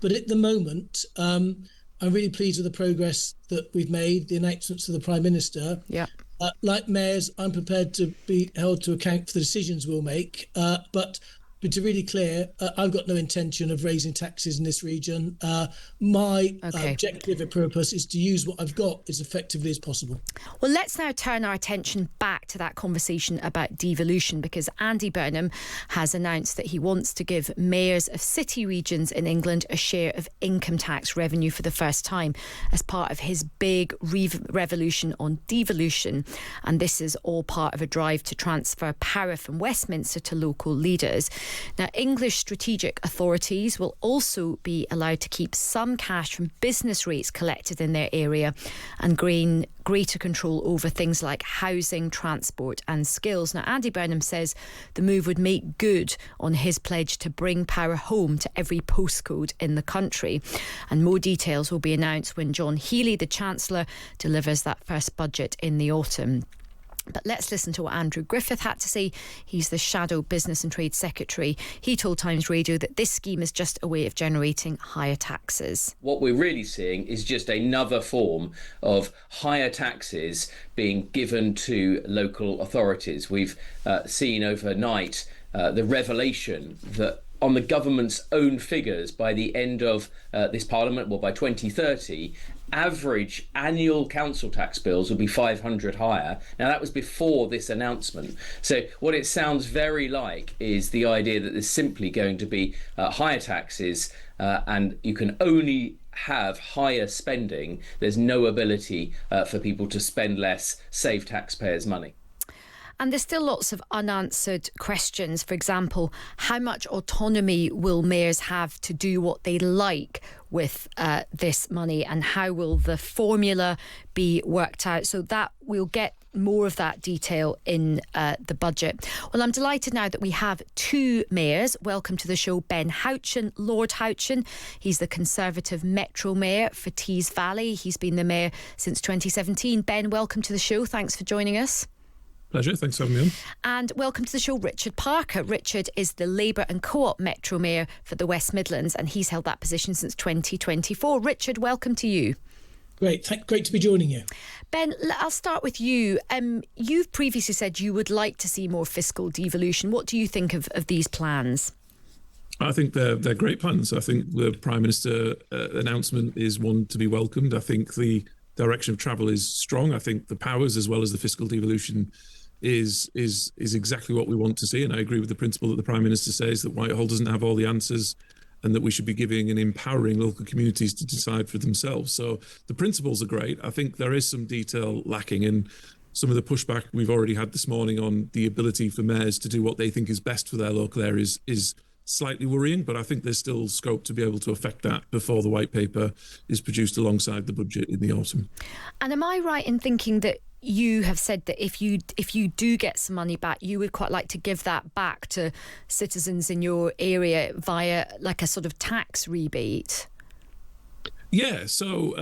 But at the moment, I'm really pleased with the progress that we've made, the announcements of the Prime Minister. Yeah. Like mayors, I'm prepared to be held to account for the decisions we'll make. But to be really clear, I've got no intention of raising taxes in this region. My objective and purpose is to use what I've got as effectively as possible. Well, let's now turn our attention back to that conversation about devolution, because Andy Burnham has announced that he wants to give mayors of city regions in England a share of income tax revenue for the first time as part of his big revolution on devolution. And this is all part of a drive to transfer power from Westminster to local leaders. Now, English strategic authorities will also be allowed to keep some cash from business rates collected in their area and gain greater control over things like housing, transport and skills. Now, Andy Burnham says the move would make good on his pledge to bring power home to every postcode in the country. And more details will be announced when John Healey, the Chancellor, delivers that first budget in the autumn. But let's listen to what Andrew Griffith had to say. He's the Shadow Business and Trade Secretary. He told Times Radio that this scheme is just a way of generating higher taxes. What we're really seeing is just another form of higher taxes being given to local authorities. We've seen overnight the revelation that on the government's own figures, by the end of this Parliament, well, by 2030, average annual council tax bills will be 500 higher. Now, that was before this announcement. So what it sounds very like is the idea that there's simply going to be higher taxes and you can only have higher spending. There's no ability for people to spend less, save taxpayers' money. And there's still lots of unanswered questions. For example, how much autonomy will mayors have to do what they like with this money, and how will the formula be worked out? So that we'll get more of that detail in the budget. Well, I'm delighted now that we have two mayors. Welcome to the show, Ben Houchen, Lord Houchen. He's the Conservative Metro Mayor for Tees Valley. He's been the mayor since 2017. Ben, welcome to the show. Thanks for joining us. Pleasure, thanks for having me on. And welcome to the show, Richard Parker. Richard is the Labour and Co-op Metro Mayor for the West Midlands, and he's held that position since 2024. Richard, welcome to you. Great to be joining you. Ben, I'll start with you. You've previously said you would like to see more fiscal devolution. What do you think of these plans? I think they're great plans. I think the Prime Minister announcement is one to be welcomed. I think the direction of travel is strong. I think the powers as well as the fiscal devolution is exactly what we want to see. And I agree with the principle that the Prime Minister says that Whitehall doesn't have all the answers and that we should be giving and empowering local communities to decide for themselves. So the principles are great. I think there is some detail lacking, and some of the pushback we've already had this morning on the ability for mayors to do what they think is best for their local areas is slightly worrying, but I think there's still scope to be able to affect that before the white paper is produced alongside the budget in the autumn. And am I right in thinking that you have said that if you do get some money back, you would quite like to give that back to citizens in your area via like a sort of tax rebate? Yeah, so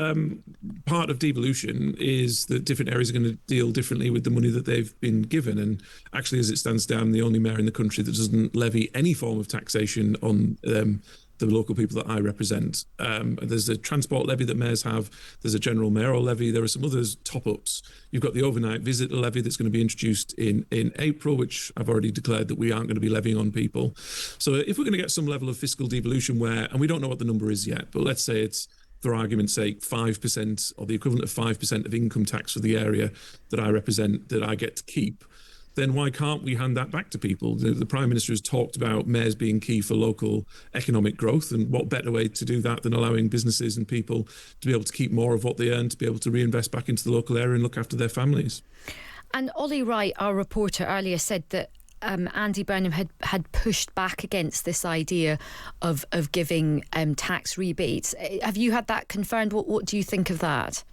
part of devolution is that different areas are going to deal differently with the money that they've been given. And actually, as it stands down, I'm the only mayor in the country that doesn't levy any form of taxation on the local people that I represent. There's a transport levy that mayors have. There's a general mayoral levy. There are some others top-ups. You've got the overnight visitor levy that's going to be introduced in April, which I've already declared that we aren't going to be levying on people. So if we're going to get some level of fiscal devolution where, and we don't know what the number is yet, but let's say it's, for argument's sake, 5% or the equivalent of 5% of income tax for the area that I represent, that I get to keep, then why can't we hand that back to people? The Prime Minister has talked about mayors being key for local economic growth, and what better way to do that than allowing businesses and people to be able to keep more of what they earn, to be able to reinvest back into the local area and look after their families. And Ollie Wright, our reporter, earlier said that Andy Burnham had pushed back against this idea of giving tax rebates. Have you had that confirmed? What do you think of that?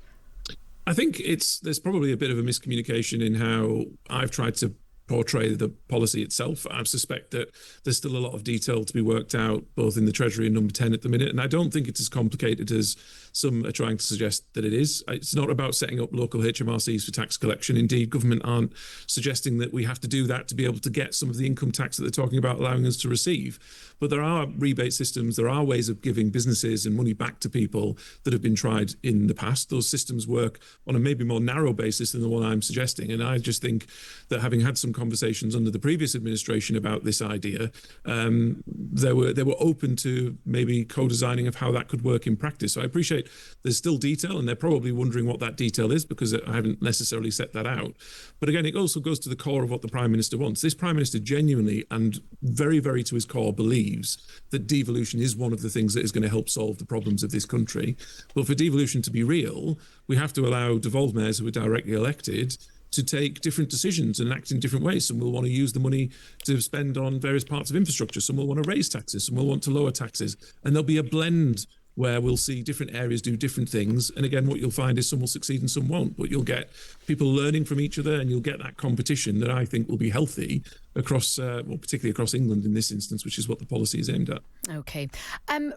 I think there's probably a bit of a miscommunication in how I've tried to portray the policy itself. I suspect that there's still a lot of detail to be worked out, both in the Treasury and Number 10 at the minute. And I don't think it's as complicated as some are trying to suggest that it is. It's not about setting up local HMRCs for tax collection. Indeed, government aren't suggesting that we have to do that to be able to get some of the income tax that they're talking about allowing us to receive. But there are rebate systems, there are ways of giving businesses and money back to people that have been tried in the past. Those systems work on a maybe more narrow basis than the one I'm suggesting. And I just think that having had some conversations under the previous administration about this idea, they were open to maybe co-designing of how that could work in practice. So I appreciate there's still detail, and they're probably wondering what that detail is because I haven't necessarily set that out. But again, it also goes to the core of what the Prime Minister wants. This Prime Minister genuinely and very, very to his core believes that devolution is one of the things that is going to help solve the problems of this country. But for devolution to be real, we have to allow devolved mayors who are directly elected to take different decisions and act in different ways. Some will want to use the money to spend on various parts of infrastructure. Some will want to raise taxes. Some will want to lower taxes. And there'll be a blend where we'll see different areas do different things. And again, what you'll find is some will succeed and some won't, but you'll get people learning from each other, and you'll get that competition that I think will be healthy across, particularly across England in this instance, which is what the policy is aimed at. Okay.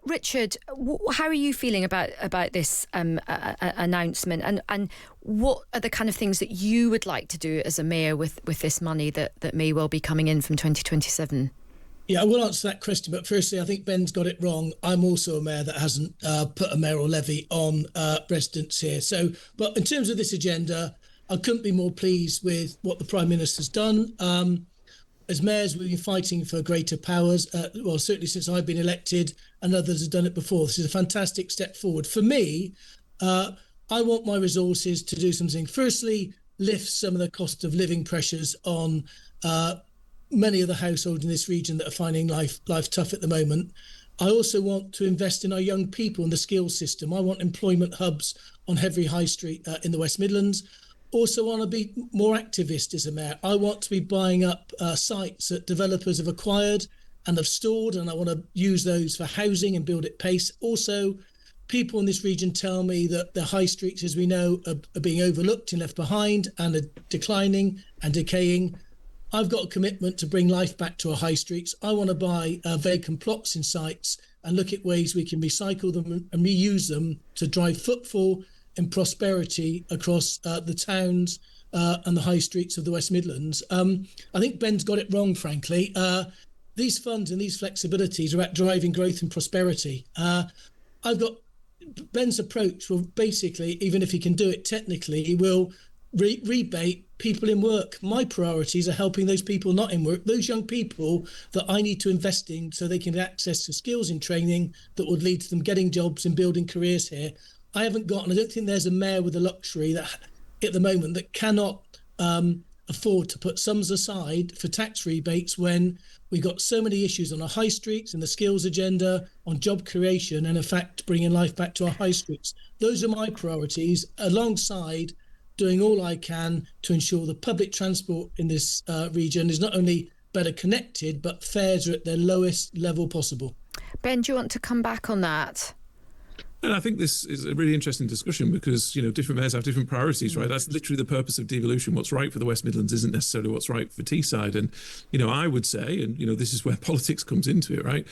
Richard, how are you feeling about this announcement, and what are the kind of things that you would like to do as a mayor with this money that may well be coming in from 2027? Yeah, I will answer that question, but firstly, I think Ben's got it wrong. I'm also a mayor that hasn't put a mayoral levy on residents here. So, but in terms of this agenda, I couldn't be more pleased with what the Prime Minister's done. As mayors, we've been fighting for greater powers, certainly since I've been elected, and others have done it before. This is a fantastic step forward. For me, I want my resources to do something. Firstly, lift some of the cost of living pressures on many of the households in this region that are finding life tough at the moment. I also want to invest in our young people and the skills system. I want employment hubs on every high street in the West Midlands. Also want to be more activist as a mayor. I want to be buying up sites that developers have acquired and have stored, and I want to use those for housing and build at pace. Also, people in this region tell me that the high streets, as we know, are being overlooked and left behind and are declining and decaying. I've got a commitment to bring life back to our high streets. I want to buy vacant plots in sites and look at ways we can recycle them and reuse them to drive footfall and prosperity across the towns and the high streets of the West Midlands. I think Ben's got it wrong, frankly. These funds and these flexibilities are about driving growth and prosperity. Ben's approach will basically, even if he can do it technically, he will rebate people in work. My priorities are helping those people not in work, those young people that I need to invest in so they can have access to skills and training that would lead to them getting jobs and building careers here. I don't think there's a mayor with a luxury that at the moment that cannot afford to put sums aside for tax rebates when we've got so many issues on our high streets and the skills agenda, on job creation, and in fact bringing life back to our high streets. Those are my priorities, alongside doing all I can to ensure the public transport in this region is not only better connected, but fares are at their lowest level possible. Ben, do you want to come back on that? And I think this is a really interesting discussion because, different mayors have different priorities, right? That's literally the purpose of devolution. What's right for the West Midlands isn't necessarily what's right for Teesside. And, I would say, and, this is where politics comes into it, right?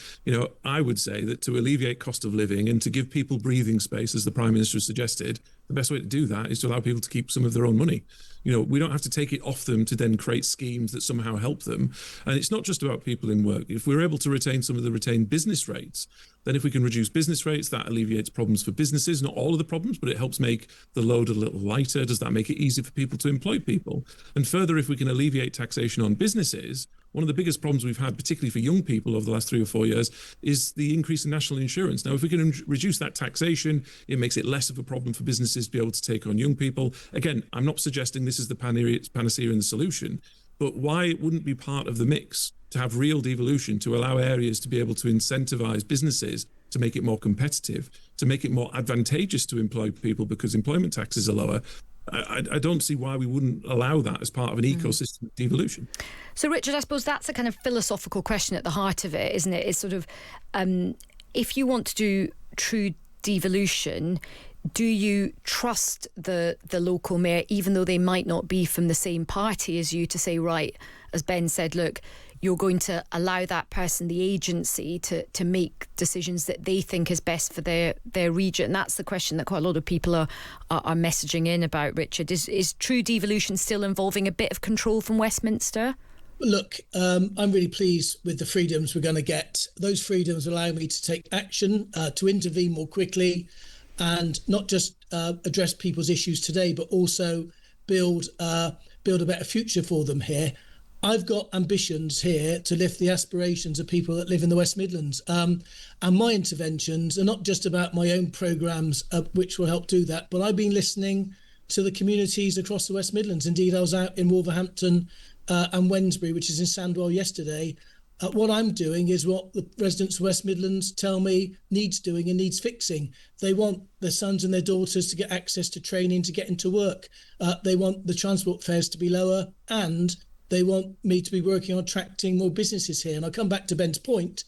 I would say that to alleviate cost of living and to give people breathing space, as the Prime Minister has suggested, the best way to do that is to allow people to keep some of their own money. We don't have to take it off them to then create schemes that somehow help them. And it's not just about people in work. If we're able to retain some of the retained business rates, then if we can reduce business rates, that alleviates problems for businesses. Not all of the problems, but it helps make the load a little lighter. Does that make it easier for people to employ people? And further, if we can alleviate taxation on businesses, one of the biggest problems we've had, particularly for young people over the last 3 or 4 years, is the increase in national insurance. Now, if we can reduce that taxation, it makes it less of a problem for businesses to be able to take on young people. Again, I'm not suggesting this is the panacea and the solution, but why it wouldn't be part of the mix to have real devolution, to allow areas to be able to incentivize businesses to make it more competitive, to make it more advantageous to employ people because employment taxes are lower. I don't see why we wouldn't allow that as part of an ecosystem of devolution. So, Richard, I suppose that's a kind of philosophical question at the heart of it, isn't it? It's sort of, if you want to do true devolution, do you trust the local mayor, even though they might not be from the same party as you, to say, right, as Ben said, look, you're going to allow that person the agency to make decisions that they think is best for their region? That's the question that quite a lot of people are messaging in about, Richard. Is true devolution still involving a bit of control from Westminster? Look, I'm really pleased with the freedoms we're going to get. Those freedoms allow me to take action, to intervene more quickly, and not just address people's issues today, but also build a better future for them here. I've got ambitions here to lift the aspirations of people that live in the West Midlands. And my interventions are not just about my own programmes, which will help do that, but I've been listening to the communities across the West Midlands. Indeed, I was out in Wolverhampton and Wednesbury, which is in Sandwell, yesterday. What I'm doing is what the residents of West Midlands tell me needs doing and needs fixing. They want their sons and their daughters to get access to training, to get into work. They want the transport fares to be lower, and they want me to be working on attracting more businesses here. And I'll come back to Ben's point.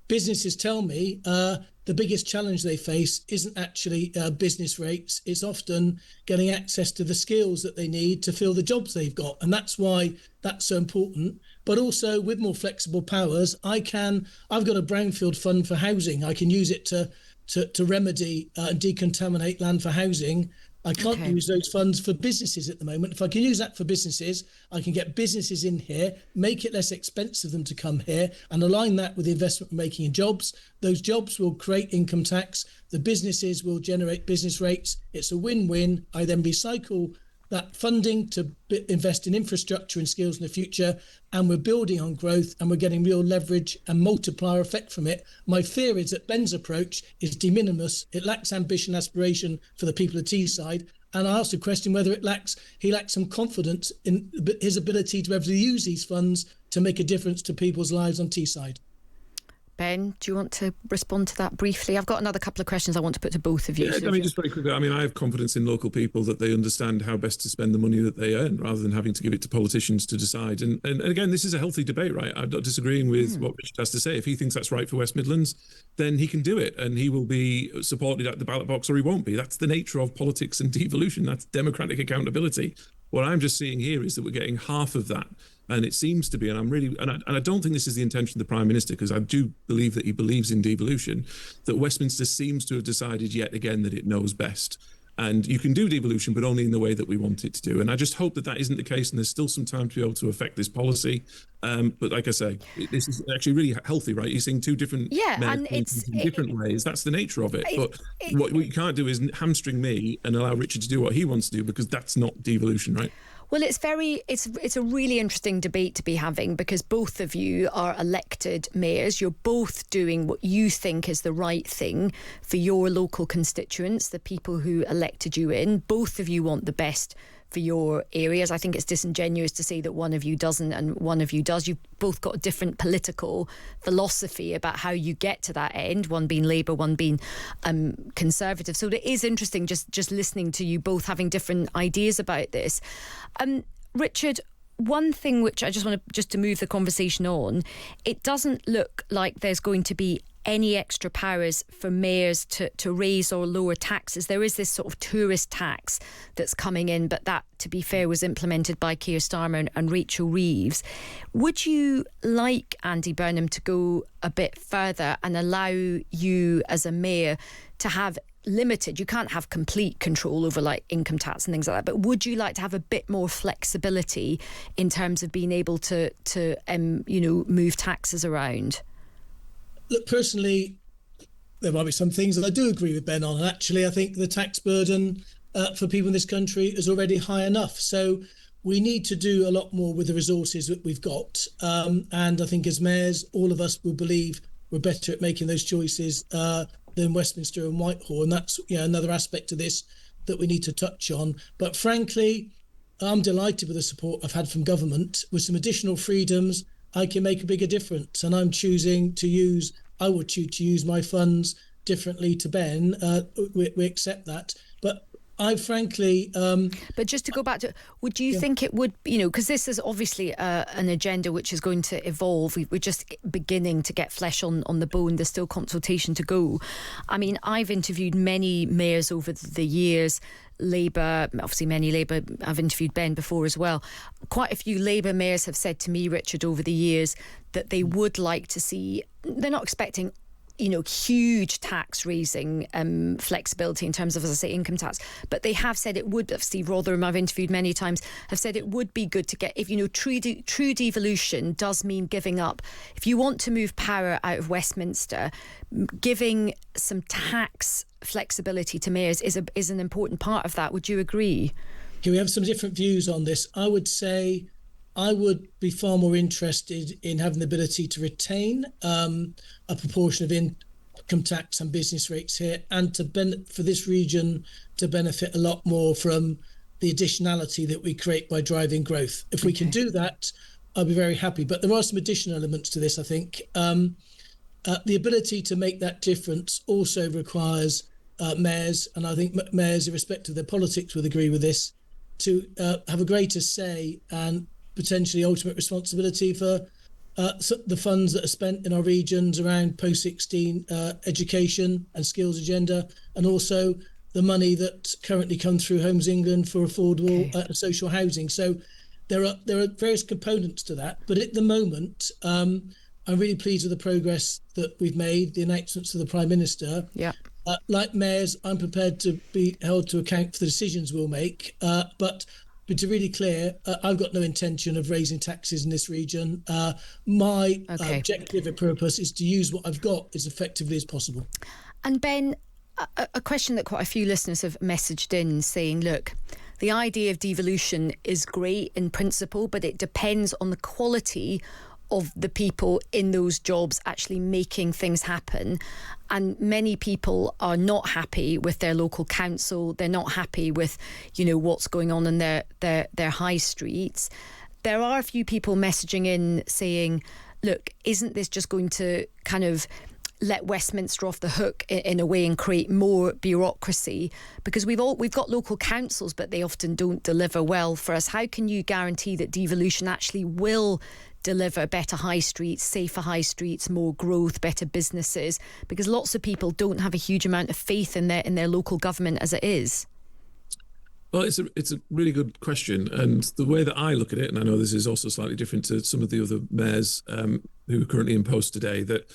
Businesses tell me the biggest challenge they face isn't actually business rates. It's often getting access to the skills that they need to fill the jobs they've got. And that's why that's so important. But also, with more flexible powers, I've got a brownfield fund for housing. I can use it to remedy and decontaminate land for housing. I can't use those funds for businesses at the moment. If I can use that for businesses, I can get businesses in here, make it less expensive for them to come here, and align that with the investment we're making in jobs. Those jobs will create income tax. The businesses will generate business rates. It's a win-win. I then recycle that funding to invest in infrastructure and skills in the future, and we're building on growth, and we're getting real leverage and multiplier effect from it. My fear is that Ben's approach is de minimis. It lacks ambition, aspiration for the people of Teesside, and I asked the question whether he lacks some confidence in his ability to be able to use these funds to make a difference to people's lives on Teesside. Ben, do you want to respond to that briefly? I've got another couple of questions I want to put to both of you. Yeah, just very quickly. I have confidence in local people that they understand how best to spend the money that they earn, rather than having to give it to politicians to decide. And again, this is a healthy debate, right? I'm not disagreeing with what Richard has to say. If he thinks that's right for West Midlands, then he can do it, and he will be supported at the ballot box, or he won't be. That's the nature of politics and devolution. That's democratic accountability. What I'm just seeing here is that we're getting half of that. And it seems to be, and I don't think this is the intention of the Prime Minister, because I do believe that he believes in devolution, that Westminster seems to have decided yet again that it knows best. And you can do devolution, but only in the way that we want it to do. And I just hope that that isn't the case, and there's still some time to be able to affect this policy. But like I say, this is actually really healthy, right? You're seeing two different and it's in different ways. That's the nature of it. But what you can't do is hamstring me and allow Richard to do what he wants to do, because that's not devolution, right? Well, it's a really interesting debate to be having, because both of you are elected mayors. You're both doing what you think is the right thing for your local constituents, the people who elected you in. Both of you want the best for your areas. I think it's disingenuous to say that one of you doesn't and one of you does. You've both got a different political philosophy about how you get to that end, one being Labour, one being Conservative. So it is interesting just listening to you both having different ideas about this. Richard, one thing which I just want to move the conversation on, it doesn't look like there's going to be any extra powers for mayors to raise or lower taxes. There is this sort of tourist tax that's coming in, but that, to be fair, was implemented by Keir Starmer and Rachel Reeves. Would you like Andy Burnham to go a bit further and allow you as a mayor to have limited, you can't have complete control over like income tax and things like that, but would you like to have a bit more flexibility in terms of being able to move taxes around? Look, personally, there might be some things that I do agree with Ben on. And actually, I think the tax burden for people in this country is already high enough. So we need to do a lot more with the resources that we've got. And I think as mayors, all of us will believe we're better at making those choices than Westminster and Whitehall. And that's another aspect of this that we need to touch on. But frankly, I'm delighted with the support I've had from government. With some additional freedoms, I can make a bigger difference, and I'm choosing to use my funds differently to Ben. We accept that, but I frankly... But just to go back to, would you think it would, because this is obviously an agenda which is going to evolve. We're just beginning to get flesh on the bone. There's still consultation to go. I mean, I've interviewed many mayors over the years, Labour, obviously many Labour, I've interviewed Ben before as well. Quite a few Labour mayors have said to me, Richard, over the years that they would like to see, they're not expecting huge tax raising flexibility in terms of, as I say, income tax. But they have said it would, Steve Rotherham, I've interviewed many times, have said it would be good to get, if true devolution does mean giving up. If you want to move power out of Westminster, giving some tax flexibility to mayors is an important part of that. Would you agree? Okay, we have some different views on this. I would say I would be far more interested in having the ability to retain a proportion of income tax and business rates here, and for this region to benefit a lot more from the additionality that we create by driving growth. If we can do that, I'll be very happy. But there are some additional elements to this, I think. The ability to make that difference also requires mayors, and I think mayors, irrespective of their politics, would agree with this, to have a greater say and potentially ultimate responsibility for the funds that are spent in our regions around post-16 education and skills agenda, and also the money that currently comes through Homes England for affordable social housing. So there are various components to that, but at the moment I'm really pleased with the progress that we've made, the announcements of the Prime Minister. Yeah. Like mayors, I'm prepared to be held to account for the decisions we'll make, but to be really clear, I've got no intention of raising taxes in this region. My objective and purpose is to use what I've got as effectively as possible. And Ben, a question that quite a few listeners have messaged in saying, look, the idea of devolution is great in principle, but it depends on the quality of the people in those jobs actually making things happen. And many people are not happy with their local council. They're not happy with, what's going on in their high streets. There are a few people messaging in saying, look, isn't this just going to kind of let Westminster off the hook in a way and create more bureaucracy? Because we've got local councils, but they often don't deliver well for us. How can you guarantee that devolution actually will deliver better high streets, safer high streets, more growth, better businesses? Because lots of people don't have a huge amount of faith in their local government as it is. Well, it's a really good question, and the way that I look at it, and I know this is also slightly different to some of the other mayors who are currently in post today, that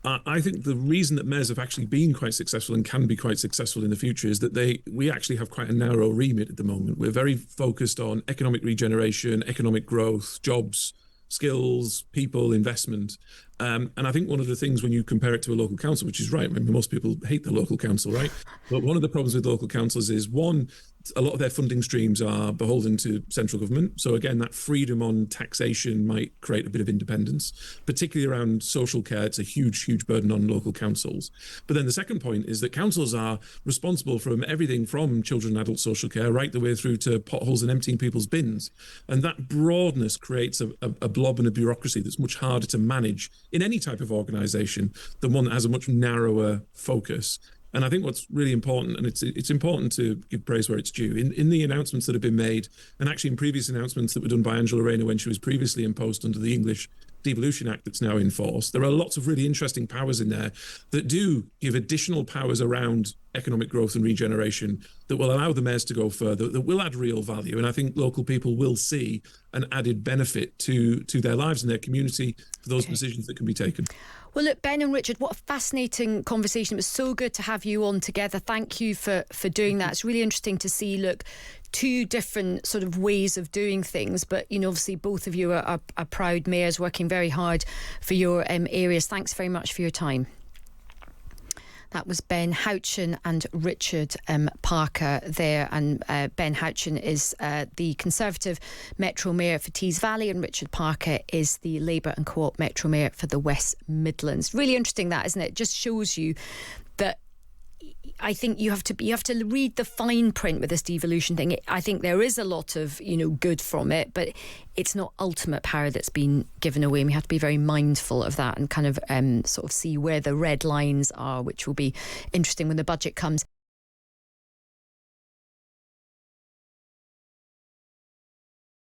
I think the reason that mayors have actually been quite successful and can be quite successful in the future is that we actually have quite a narrow remit at the moment. We're very focused on economic regeneration, economic growth, jobs, skills, people, investment. And I think one of the things when you compare it to a local council, which is right, I mean, most people hate the local council, right? But one of the problems with local councils is, one, a lot of their funding streams are beholden to central government. So again, that freedom on taxation might create a bit of independence, particularly around social care. It's a huge, huge burden on local councils. But then the second point is that councils are responsible for everything from children and adult social care right the way through to potholes and emptying people's bins. And that broadness creates a blob and a bureaucracy that's much harder to manage in any type of organisation than one that has a much narrower focus. And I think what's really important, and it's important to give praise where it's due, in the announcements that have been made, and actually in previous announcements that were done by Angela Rayner when she was previously in post under the English Devolution Act that's now in force, there are lots of really interesting powers in there that do give additional powers around economic growth and regeneration that will allow the mayors to go further, that will add real value. And I think local people will see an added benefit to their lives and their community for those decisions that can be taken. Well, look, Ben and Richard, what a fascinating conversation. It was so good to have you on together. Thank you for doing that. It's really interesting to see, look, two different sort of ways of doing things. But, obviously both of you are proud mayors working very hard for your areas. Thanks very much for your time. That was Ben Houchen and Richard Parker there. And Ben Houchen is the Conservative Metro Mayor for Tees Valley, and Richard Parker is the Labour and Co-op Metro Mayor for the West Midlands. Really interesting that, isn't it? Just shows you that I think you have to read the fine print with this devolution thing. I think there is a lot of good from it, but it's not ultimate power that's been given away. And we have to be very mindful of that and kind of sort of see where the red lines are, which will be interesting when the budget comes.